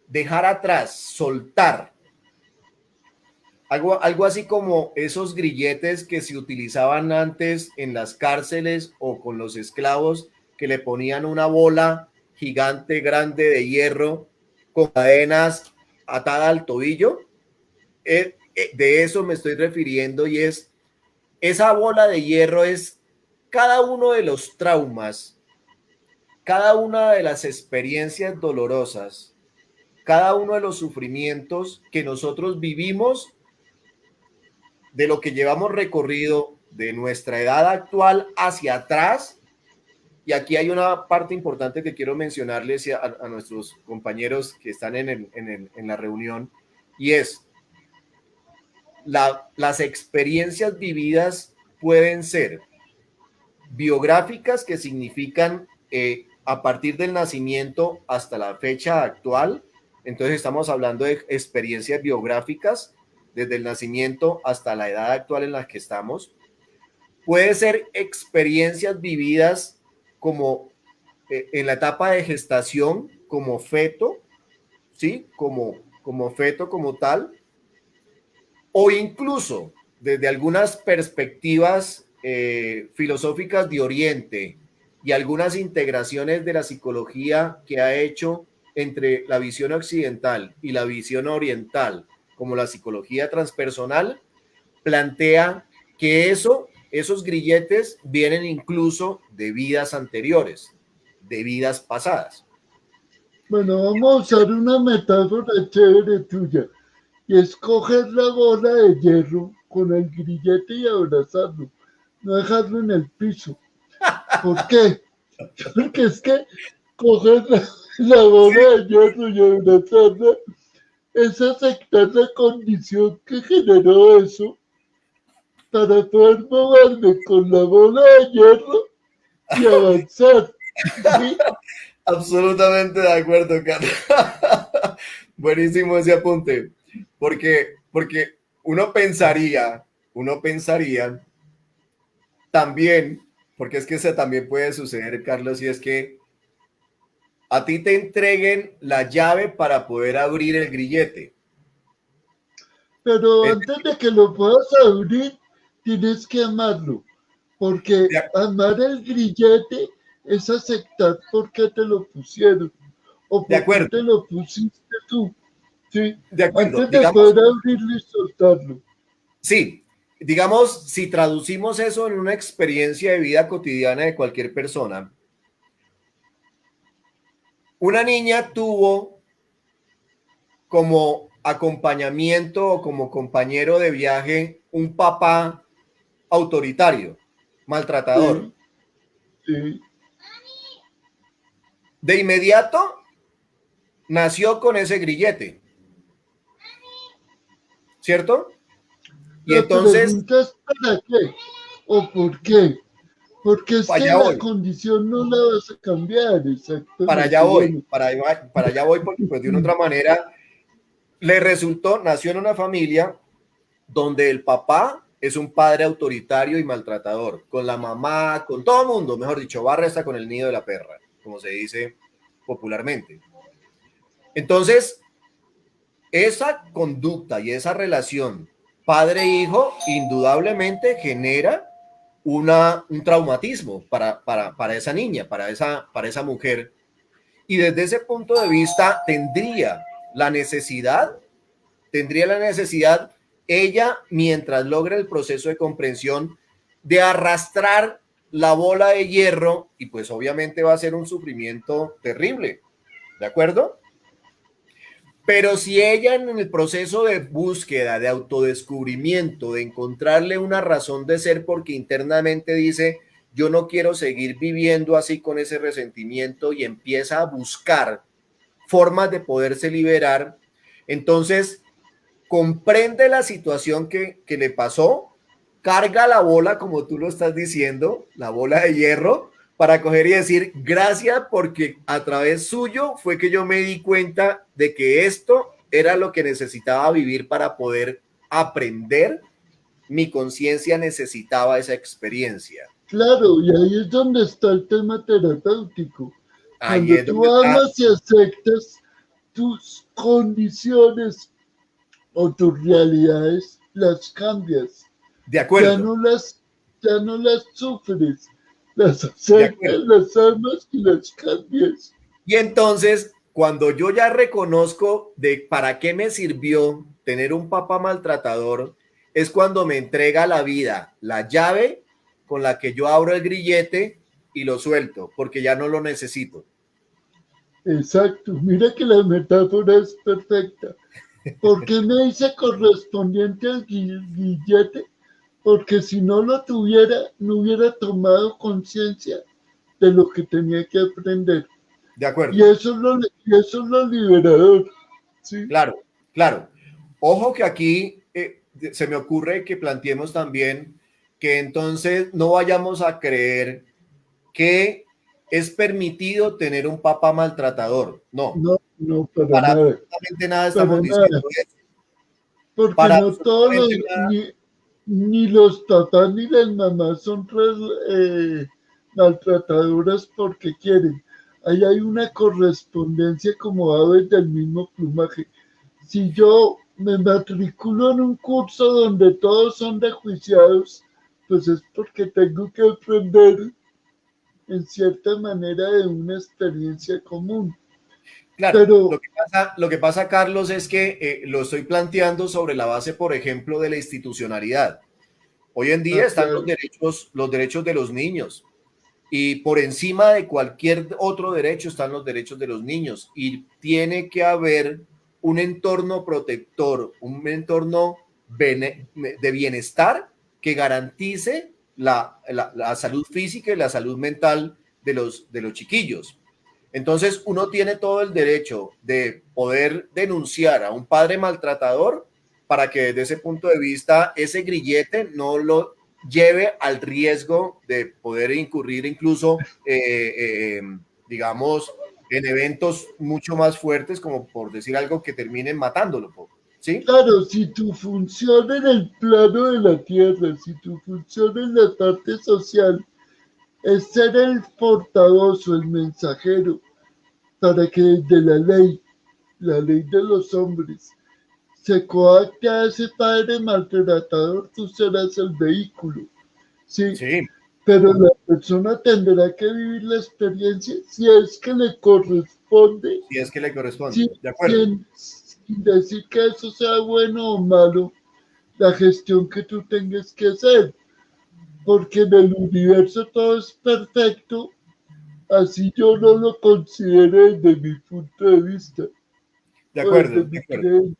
dejar atrás, soltar. Algo así como esos grilletes que se utilizaban antes en las cárceles o con los esclavos, que le ponían una bola gigante, grande de hierro con cadenas atada al tobillo. De eso me estoy refiriendo, y es esa bola de hierro es cada uno de los traumas, cada una de las experiencias dolorosas cada uno de los sufrimientos que nosotros vivimos, de lo que llevamos recorrido de nuestra edad actual hacia atrás. Y aquí hay una parte importante que quiero mencionarles a nuestros compañeros que están en la reunión, y es las experiencias vividas pueden ser biográficas, que significan a partir del nacimiento hasta la fecha actual. Entonces estamos hablando de experiencias biográficas desde el nacimiento hasta la edad actual en la que estamos. Puede ser experiencias vividas como en la etapa de gestación, como feto, ¿sí? Como feto como tal, o incluso desde algunas perspectivas filosóficas de Oriente y algunas integraciones de la psicología que ha hecho entre la visión occidental y la visión oriental, como la psicología transpersonal, plantea que esos grilletes vienen incluso de vidas anteriores, de vidas pasadas. Bueno, vamos a usar una metáfora chévere tuya, y es coger la bola de hierro con el grillete y abrazarlo, no dejarlo en el piso. ¿Por qué? Porque es que coger la bola de hierro y abrazarla es aceptar la condición que generó eso para poder moverme con la bola de hierro y avanzar. ¿Sí? Absolutamente de acuerdo, Carlos. Buenísimo ese apunte, porque uno pensaría también, porque es que eso también puede suceder, Carlos, y es que a ti te entreguen la llave para poder abrir el grillete. Pero antes de que lo puedas abrir, tienes que amarlo. Porque De, amar el grillete es aceptar por qué te lo pusieron o de por qué acuerdo, te lo pusiste tú. ¿Sí? de acuerdo. Antes de Digamos, poder abrirlo y soltarlo. sí, digamos, si traducimos eso en una experiencia de vida cotidiana de cualquier persona, una niña tuvo como acompañamiento o como compañero de viaje un papá autoritario, maltratador. Sí, sí. De inmediato nació con ese grillete, ¿cierto? Y La entonces, pregunta es ¿para qué? ¿O por qué? Porque es para que allá la voy, condición no la vas a cambiar, para allá exactamente. voy, Bueno, para allá voy, porque pues de una otra manera le resultó, nació en una familia donde el papá es un padre autoritario y maltratador, con la mamá, con todo el mundo, mejor dicho, barra está con el nido de la perra, como se dice popularmente. Entonces, esa conducta y esa relación padre-hijo indudablemente genera un traumatismo para esa niña, para esa mujer. Y desde ese punto de vista la necesidad, tendría la necesidad ella, mientras logra el proceso de comprensión, de arrastrar la bola de hierro, y pues obviamente va a ser un sufrimiento terrible, ¿de acuerdo? Pero si ella en el proceso de búsqueda, de autodescubrimiento, de encontrarle una razón de ser porque internamente dice, yo no quiero seguir viviendo así con ese resentimiento y empieza a buscar formas de poderse liberar, entonces comprende la situación que le pasó, carga la bola, como tú lo estás diciendo, la bola de hierro, para coger y decir, gracias porque a través suyo fue que yo me di cuenta de que esto era lo que necesitaba vivir para poder aprender. Mi conciencia necesitaba esa experiencia. claro, y ahí es donde está el tema terapéutico. Ahí Cuando es tú donde está. amas y aceptas tus condiciones o tus realidades, las cambias. De Ya acuerdo, no las, ya no las sufres, las de aceptas, acuerdo. las amas y las cambias. Y entonces, cuando yo ya reconozco de para qué me sirvió tener un papá maltratador, es cuando me entrega la vida, la llave con la que yo abro el grillete y lo suelto, porque ya no lo necesito. exacto. Mira que la metáfora es perfecta. ¿Por qué me dice correspondiente al billete? Porque si no lo tuviera, no hubiera tomado conciencia de lo que tenía que aprender. De Y acuerdo. eso es lo liberador, ¿sí? Claro, claro. Ojo que aquí se me ocurre que planteemos también que entonces no vayamos a creer que es permitido tener un papá maltratador. No, No, no, para para nada, absolutamente nada para estamos nada. diciendo eso. Porque Para no todos absolutamente nada. ni los papás ni las mamás son maltratadoras porque quieren. Ahí hay una correspondencia como aves del mismo plumaje. Si yo me matriculo en un curso donde todos son dejuiciados, pues es porque tengo que aprender en cierta manera de una experiencia común. Claro, Pero, lo que pasa, Carlos, es que lo estoy planteando sobre la base, por ejemplo, de la institucionalidad. Hoy en día están claro, los derechos de los niños. Y por encima de cualquier otro derecho están los derechos de los niños. Y tiene que haber un entorno protector, un entorno de bienestar que garantice la salud física y la salud mental de los chiquillos. Entonces, uno tiene todo el derecho de poder denunciar a un padre maltratador para que desde ese punto de vista ese grillete no lo lleve al riesgo de poder incurrir incluso, digamos, en eventos mucho más fuertes, como por decir algo que terminen matándolo, ¿sí? claro, si tu función en el plano de la tierra, si tu función en la parte social es ser el portavoz o el mensajero para que desde la ley de los hombres, se coacte a ese padre maltratador, tú serás el vehículo, ¿sí? Sí, Pero la persona tendrá que vivir la experiencia si es que le corresponde, si es que le corresponde, sin, de acuerdo. sin decir que eso sea bueno o malo, la gestión que tú tengas que hacer, porque en el universo todo es perfecto, así yo no lo considero desde mi punto de vista De o acuerdo, desde de mi acuerdo. creencia.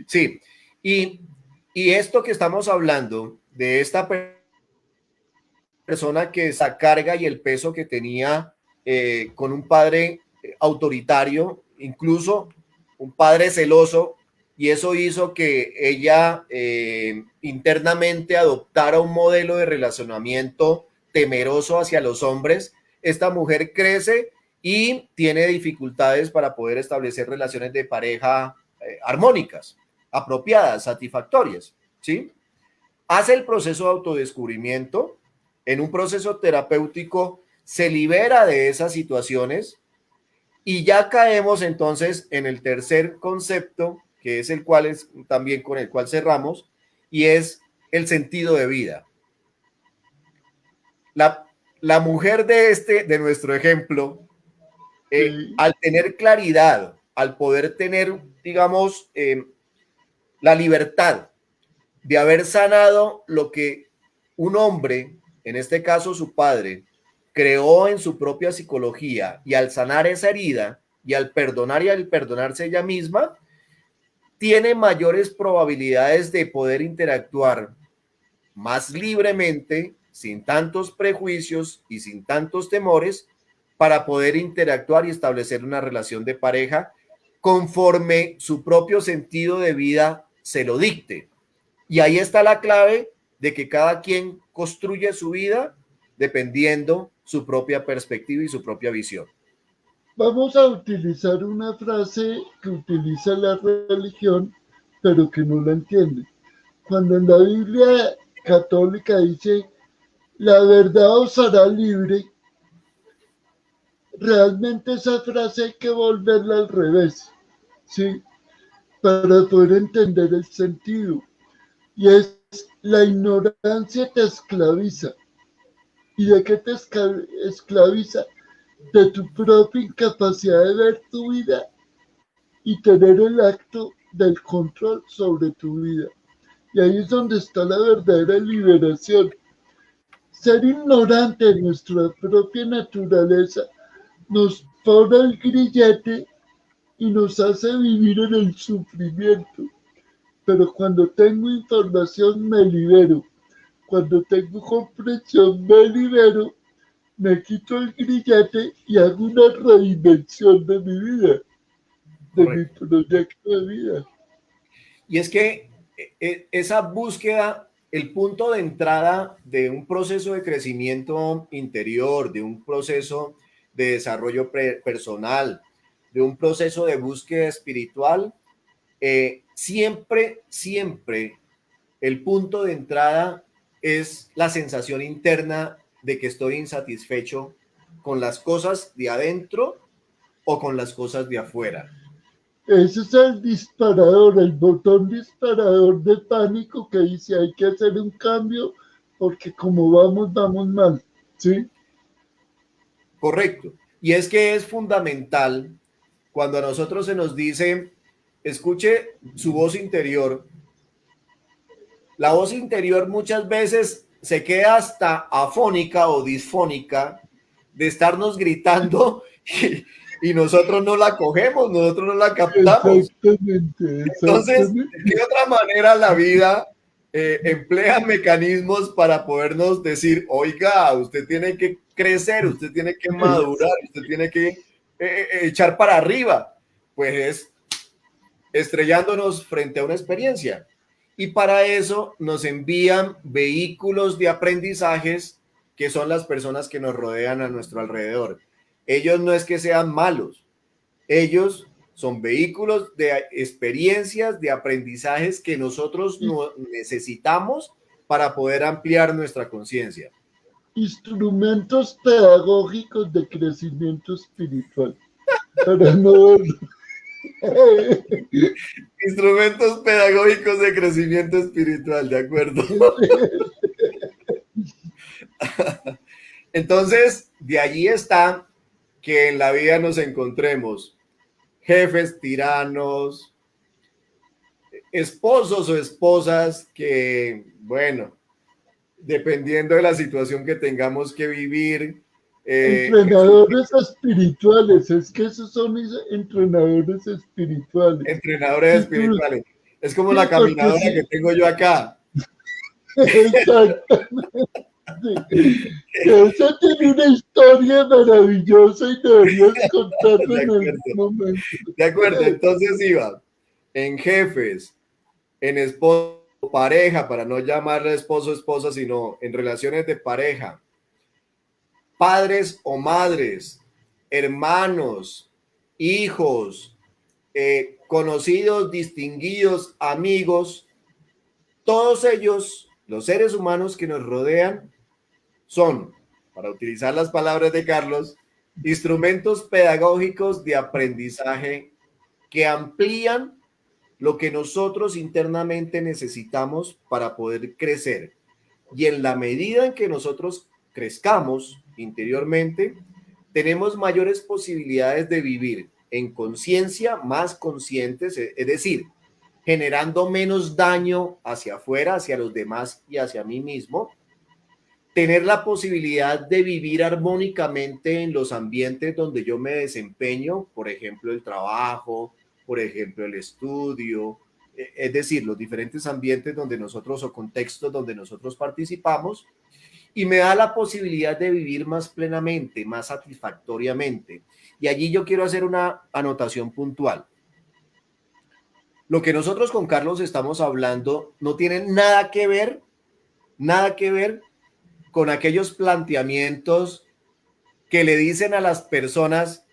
Sí, y, y esto que estamos hablando de esta persona que esa carga y el peso que tenía con un padre autoritario, incluso un padre celoso, y eso hizo que ella internamente adoptara un modelo de relacionamiento temeroso hacia los hombres. Esta mujer crece y tiene dificultades para poder establecer relaciones de pareja armónicas, apropiadas, satisfactorias, ¿sí? Hace el proceso de autodescubrimiento, en un proceso terapéutico se libera de esas situaciones y ya caemos entonces en el tercer concepto, que es el cual es también con el cual cerramos, y es el sentido de vida. La, la mujer de nuestro ejemplo, Sí, al tener claridad, al poder tener, digamos, la libertad de haber sanado lo que un hombre, en este caso su padre, creó en su propia psicología, y al sanar esa herida y al perdonar y al perdonarse ella misma, tiene mayores probabilidades de poder interactuar más libremente, sin tantos prejuicios y sin tantos temores, para poder interactuar y establecer una relación de pareja conforme su propio sentido de vida se lo dicte. Y ahí está la clave de que cada quien construye su vida dependiendo su propia perspectiva y su propia visión. vamos a utilizar una frase que utiliza la religión, pero que no la entiende. Cuando en la Biblia católica dice, la verdad os hará libre, realmente esa frase hay que volverla al revés, ¿sí? Para poder entender el sentido. Y es, la ignorancia te esclaviza. ¿Y de qué te esclaviza? De tu propia incapacidad de ver tu vida y tener el acto del control sobre tu vida. Y ahí es donde está la verdadera liberación. Ser ignorante de nuestra propia naturaleza nos pone el grillete y nos hace vivir en el sufrimiento. Pero cuando tengo información me libero. Cuando tengo comprensión me libero, me quito el grillete y hago una reinvención de mi vida, de mi Correcto. proyecto de vida. Y es que esa búsqueda, el punto de entrada de un proceso de crecimiento interior, de un proceso de desarrollo personal, de un proceso de búsqueda espiritual, siempre el punto de entrada es la sensación interna de que estoy insatisfecho con las cosas de adentro o con las cosas de afuera. Ese es el disparador, el botón disparador de pánico que dice hay que hacer un cambio porque como vamos, vamos mal. ¿Sí? Correcto. Y es que es fundamental cuando a nosotros se nos dice, escuche su voz interior. La voz interior muchas veces se queda hasta afónica o disfónica de estarnos gritando y nosotros no la cogemos, nosotros no la captamos. Exactamente, Entonces, exactamente. ¿de qué otra manera la vida emplea mecanismos para podernos decir, oiga, usted tiene que crecer, usted tiene que madurar, usted tiene que echar para arriba? Pues es estrellándonos frente a una experiencia. Y para eso nos envían vehículos de aprendizajes que son las personas que nos rodean a nuestro alrededor. Ellos no es que sean malos, ellos son vehículos de experiencias, de aprendizajes que nosotros no necesitamos para poder ampliar nuestra conciencia. Instrumentos pedagógicos de crecimiento espiritual. Para no verlo. Instrumentos pedagógicos de crecimiento espiritual, ¿de acuerdo? Entonces, de allí está que en la vida nos encontremos jefes tiranos, esposos o esposas que, bueno, dependiendo de la situación que tengamos que vivir. Entrenadores espirituales, es que esos son entrenadores espirituales. Entrenadores Y tú, espirituales. Es como sí, la porque caminadora sí, que tengo yo acá. exactamente. Que esa tiene una historia maravillosa y deberías contarlo De en acuerdo. algún momento. De acuerdo. Entonces iba en jefes, en esposo, pareja, para no llamarle esposo, esposa, sino en relaciones de pareja, padres o madres, hermanos, hijos, conocidos, distinguidos, amigos, todos ellos, los seres humanos que nos rodean, son, para utilizar las palabras de Carlos, instrumentos pedagógicos de aprendizaje que amplían lo que nosotros internamente necesitamos para poder crecer. Y en la medida en que nosotros crezcamos interiormente, tenemos mayores posibilidades de vivir en conciencia, más conscientes, es decir, generando menos daño hacia afuera, hacia los demás y hacia mí mismo, tener la posibilidad de vivir armónicamente en los ambientes donde yo me desempeño, por ejemplo, el trabajo, por ejemplo, el estudio, es decir, los diferentes ambientes donde nosotros o contextos donde nosotros participamos, y me da la posibilidad de vivir más plenamente, más satisfactoriamente. Y allí yo quiero hacer una anotación puntual. Lo que nosotros con Carlos estamos hablando no tiene nada que ver con aquellos planteamientos que le dicen a las personas,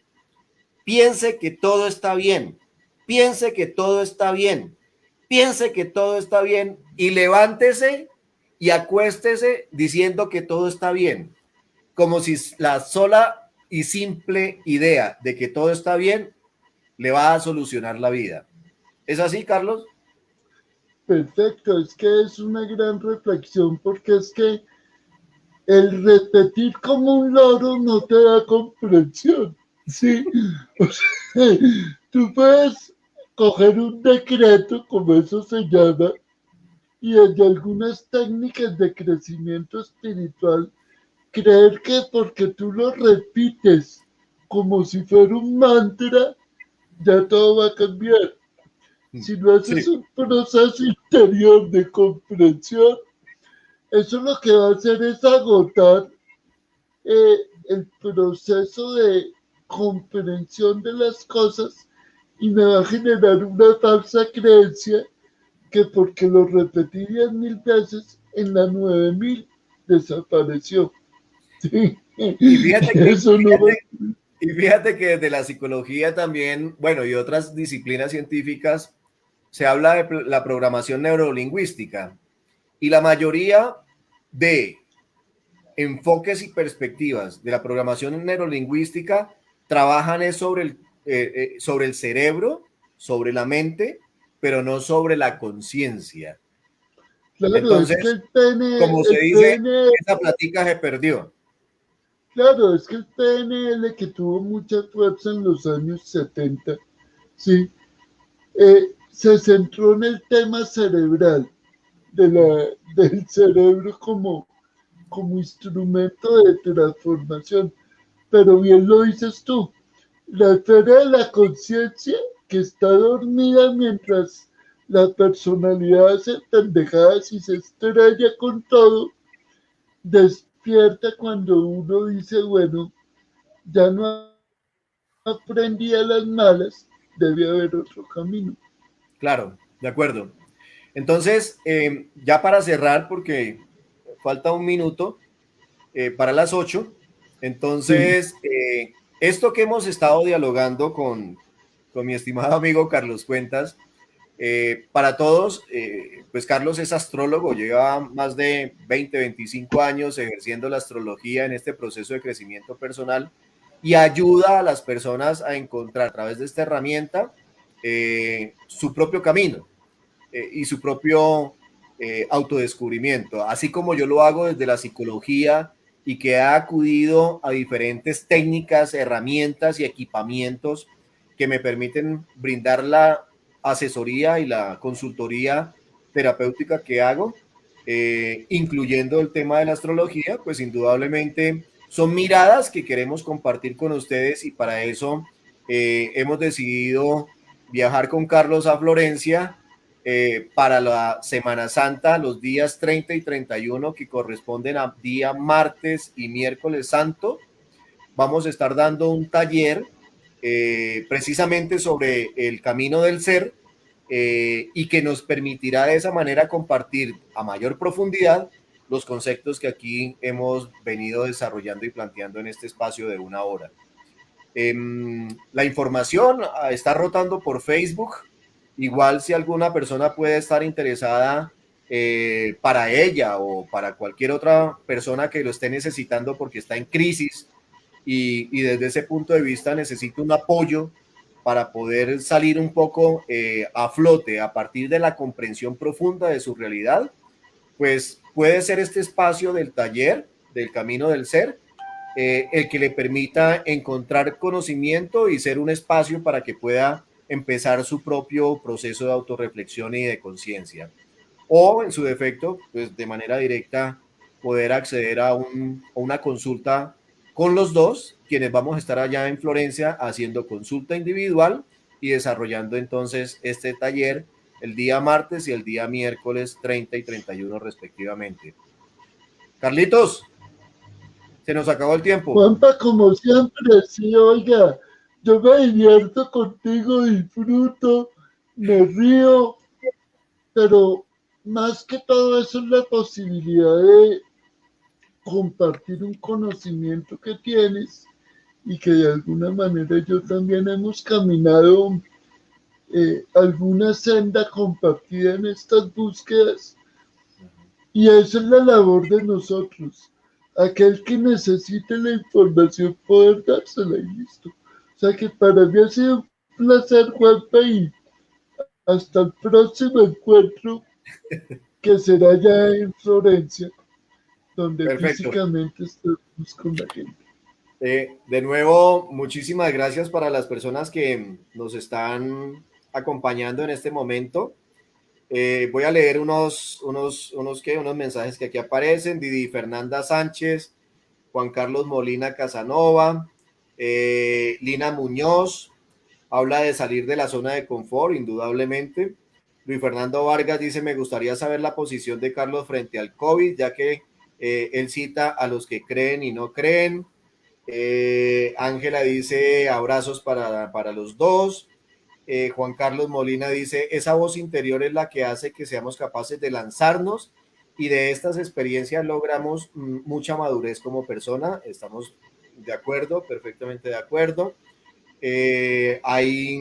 piense que todo está bien, piense que todo está bien, piense que todo está bien y levántese y acuéstese diciendo que todo está bien, como si la sola y simple idea de que todo está bien le va a solucionar la vida. ¿Es así, Carlos? Perfecto, es que es una gran reflexión porque es que el repetir como un loro no te da comprensión, ¿sí? O sea, tú puedes coger un decreto, como eso se llama, y desde algunas técnicas de crecimiento espiritual, creer que porque tú lo repites como si fuera un mantra, ya todo va a cambiar. Si no haces Sí, un proceso interior de comprensión, eso lo que va a hacer es agotar el proceso de comprensión de las cosas y me va a generar una falsa creencia que porque lo repetí 10.000 veces, en la 9.000 desapareció. Sí. y fíjate Y que, eso no va. y fíjate que desde la psicología también, bueno, y otras disciplinas científicas, se habla de la programación neurolingüística y la mayoría de enfoques y perspectivas de la programación neurolingüística trabajan es sobre el cerebro, sobre la mente, pero no sobre la conciencia. Claro, es que Entonces, como se el dice, PNL, esa plática se perdió. claro, es que el PNL que tuvo mucha fuerza en los años 70, sí, se centró en el tema cerebral, del cerebro como instrumento de transformación. Pero bien lo dices tú, la esfera de la conciencia que está dormida mientras la personalidad hace pendejadas y se estrella con todo, despierta cuando uno dice, bueno, ya no aprendí a las malas, debe haber otro camino. Claro, de acuerdo. Entonces, ya para cerrar, porque falta un minuto para las 8, Sí, entonces, esto que hemos estado dialogando con mi estimado amigo Carlos Cuentas, para todos, pues Carlos es astrólogo, lleva más de 20, 25 años ejerciendo la astrología en este proceso de crecimiento personal y ayuda a las personas a encontrar a través de esta herramienta su propio camino y su propio autodescubrimiento, así como yo lo hago desde la psicología y que ha acudido a diferentes técnicas, herramientas y equipamientos que me permiten brindar la asesoría y la consultoría terapéutica que hago, incluyendo el tema de la astrología, pues indudablemente son miradas que queremos compartir con ustedes y para eso hemos decidido viajar con Carlos a Florencia para la Semana Santa, los días 30 y 31 que corresponden a día martes y miércoles santo. Vamos a estar dando un taller precisamente sobre el camino del ser y que nos permitirá de esa manera compartir a mayor profundidad los conceptos que aquí hemos venido desarrollando y planteando en este espacio de una hora. La información está rotando por Facebook. Igual si alguna persona puede estar interesada para ella o para cualquier otra persona que lo esté necesitando porque está en crisis y desde ese punto de vista necesita un apoyo para poder salir un poco a flote a partir de la comprensión profunda de su realidad, pues puede ser este espacio del taller, del camino del ser, el que le permita encontrar conocimiento y ser un espacio para que pueda empezar su propio proceso de autorreflexión y de conciencia. O, en su defecto, pues de manera directa, poder acceder a una consulta con los dos, quienes vamos a estar allá en Florencia haciendo consulta individual y desarrollando entonces este taller el día martes y el día miércoles 30 y 31 respectivamente. Carlitos, se nos acabó el tiempo. Juanpa, como siempre, sí, oiga, yo me divierto contigo, disfruto, me río, pero más que todo eso es la posibilidad de compartir un conocimiento que tienes y que de alguna manera yo también hemos caminado alguna senda compartida en estas búsquedas y esa es la labor de nosotros. Aquel que necesite la información poder dársela y listo. O sea que para mí ha sido un placer, Juanpa, y hasta el próximo encuentro que será ya en Florencia, donde Perfecto. físicamente estamos con la gente. De nuevo, muchísimas gracias para las personas que nos están acompañando en este momento. Voy a leer unos mensajes que aquí aparecen. Didi Fernanda Sánchez, Juan Carlos Molina Casanova, Lina Muñoz habla de salir de la zona de confort, indudablemente. Luis Fernando Vargas dice, me gustaría saber la posición de Carlos frente al COVID, ya que él cita a los que creen y no creen. Ángela dice, abrazos para los dos. Juan Carlos Molina dice, esa voz interior es la que hace que seamos capaces de lanzarnos y de estas experiencias logramos mucha madurez como persona. Estamos de acuerdo, perfectamente de acuerdo. Ahí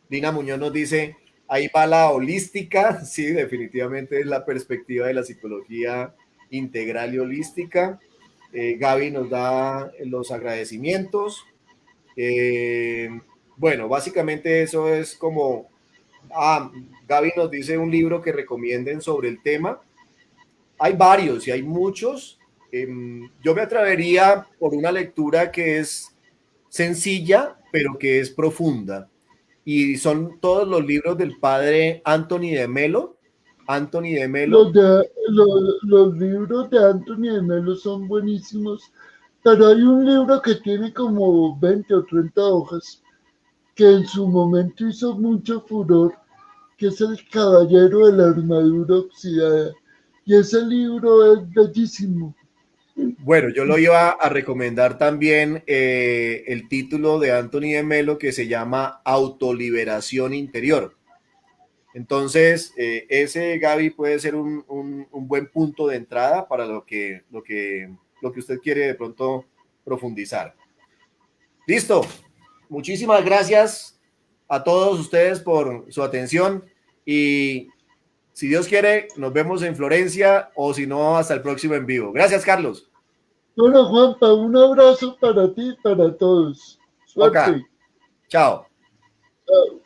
Lina Muñoz nos dice, ahí va la holística, sí, definitivamente es la perspectiva de la psicología integral y holística. Gaby nos da los agradecimientos. Bueno, básicamente eso es como, Gaby nos dice un libro que recomienden sobre el tema. Hay varios y hay muchos. Yo me atrevería por una lectura que es sencilla, pero que es profunda. Y son todos los libros del padre Anthony de Melo. Anthony de Melo. Los libros de Anthony de Melo son buenísimos, pero hay un libro que tiene como 20 o 30 hojas que en su momento hizo mucho furor, que es El Caballero de la Armadura Oxidada. Y ese libro es bellísimo. Bueno, yo lo iba a recomendar también el título de Anthony de Melo que se llama Autoliberación Interior. Entonces, ese Gaby puede ser un buen punto de entrada para lo que usted quiere de pronto profundizar. Listo. Muchísimas gracias a todos ustedes por su atención y si Dios quiere, nos vemos en Florencia o si no, hasta el próximo en vivo. Gracias, Carlos. Bueno, Juanpa, un abrazo para ti y para todos. Ok. Suerte. Chao. Chao.